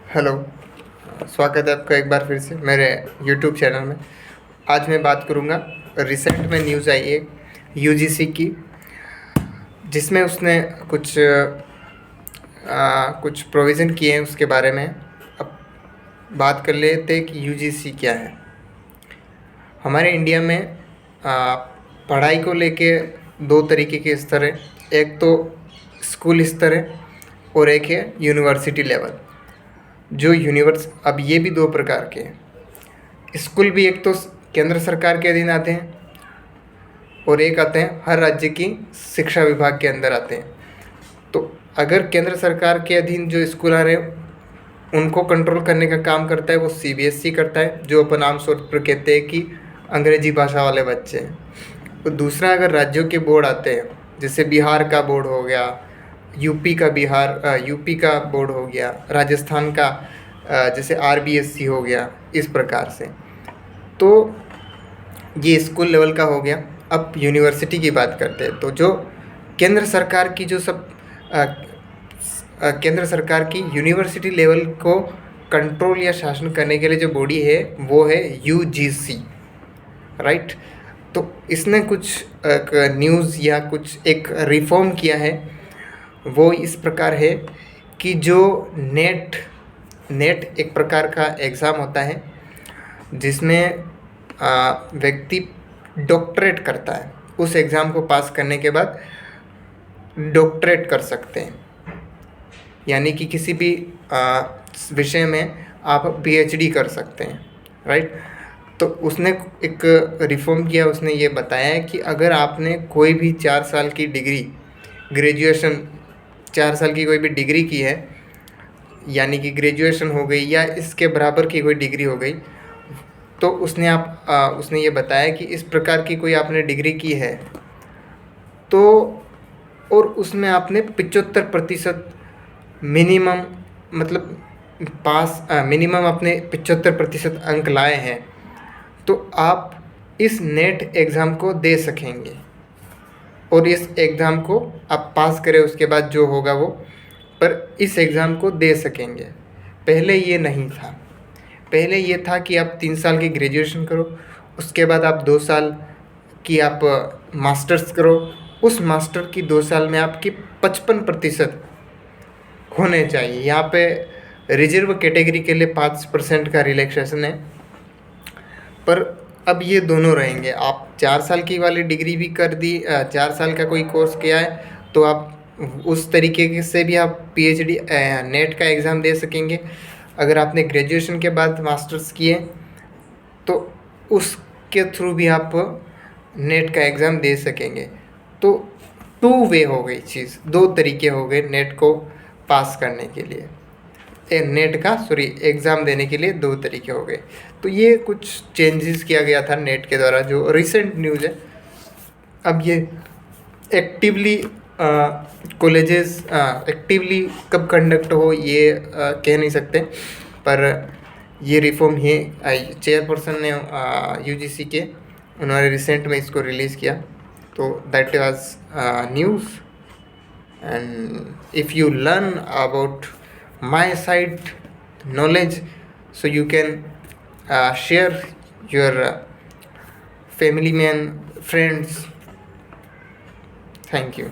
Hello. स्वागत है आपका एक बार फिर से मेरे यूट्यूब चैनल में। आज मैं बात करूँगा, रिसेंट में न्यूज़ आई है यूजीसी की, जिसमें उसने कुछ प्रोविज़न किए हैं उसके बारे में। अब बात कर लेते हैं कि यूजीसी क्या है। हमारे इंडिया में पढ़ाई को लेके दो तरीके के स्तर हैं। एक तो स्कूल स्तर है और एक है यूनिवर्सिटी लेवल। जो अब ये भी दो प्रकार के हैं। स्कूल भी एक तो केंद्र सरकार के अधीन आते हैं और एक आते हैं हर राज्य की शिक्षा विभाग के अंदर आते हैं। तो अगर केंद्र सरकार के अधीन जो स्कूल आ रहे हैं उनको कंट्रोल करने का काम करता है वो सीबीएसई करता है, जो अपन आमतौर पर कहते हैं कि अंग्रेजी भाषा वाले बच्चे हैं। तो दूसरा, अगर राज्यों के बोर्ड आते हैं, जैसे बिहार का बोर्ड हो गया, यूपी का बोर्ड हो गया, राजस्थान का जैसे आरबीएससी हो गया, इस प्रकार से। तो ये स्कूल लेवल का हो गया। अब यूनिवर्सिटी की बात करते हैं, तो जो केंद्र सरकार की केंद्र सरकार की यूनिवर्सिटी लेवल को कंट्रोल या शासन करने के लिए जो बॉडी है वो है यूजीसी, राइट। तो इसने कुछ न्यूज़ या कुछ एक रिफॉर्म किया है। वो इस प्रकार है कि जो नेट एक प्रकार का एग्ज़ाम होता है जिसमें व्यक्ति डॉक्टरेट करता है। उस एग्ज़ाम को पास करने के बाद डॉक्टरेट कर सकते हैं, यानी कि किसी भी विषय में आप पीएचडी कर सकते हैं, राइट। तो उसने एक रिफॉर्म किया। उसने ये बताया है कि अगर आपने कोई भी 4 साल की डिग्री, ग्रेजुएशन 4 साल की कोई भी डिग्री की है, यानी कि ग्रेजुएशन हो गई या इसके बराबर की कोई डिग्री हो गई, तो उसने ये बताया कि इस प्रकार की कोई आपने डिग्री की है तो, और उसमें आपने 75% मिनिमम, मतलब मिनिमम अपने 75% अंक लाए हैं, तो आप इस नेट एग्ज़ाम को दे सकेंगे। और इस एग्ज़ाम को आप पास करें, उसके बाद जो होगा वो, पर इस एग्ज़ाम को दे सकेंगे। पहले ये नहीं था। पहले ये था कि आप 3 साल की ग्रेजुएशन करो, उसके बाद आप 2 साल की आप मास्टर्स करो। उस मास्टर की 2 साल में आपकी 55% होने चाहिए। यहाँ पे रिजर्व कैटेगरी के लिए 5% का रिलैक्सेशन है, पर अब ये दोनों रहेंगे। आप 4 साल की वाली डिग्री भी कर दी, 4 साल का कोई कोर्स किया है तो आप उस तरीके से भी आप पीएचडी नेट का एग्ज़ाम दे सकेंगे। अगर आपने ग्रेजुएशन के बाद मास्टर्स किए तो उसके थ्रू भी आप नेट का एग्ज़ाम दे सकेंगे। तो 2 वे हो गई चीज़, 2 तरीके हो गए नेट को पास करने के लिए। एग्ज़ाम देने के लिए 2 तरीके हो गए। तो ये कुछ चेंजेस किया गया था नेट के द्वारा, जो रिसेंट न्यूज़ है। अब ये एक्टिवली कॉलेजेस एक्टिवली कब कंडक्ट हो ये कह नहीं सकते, पर ये रिफॉर्म ही चेयरपर्सन ने यूजीसी के, उन्होंने रिसेंट में इसको रिलीज़ किया। तो that was news. And if you learn about my side knowledge, so you can share your family man friends. Thank you.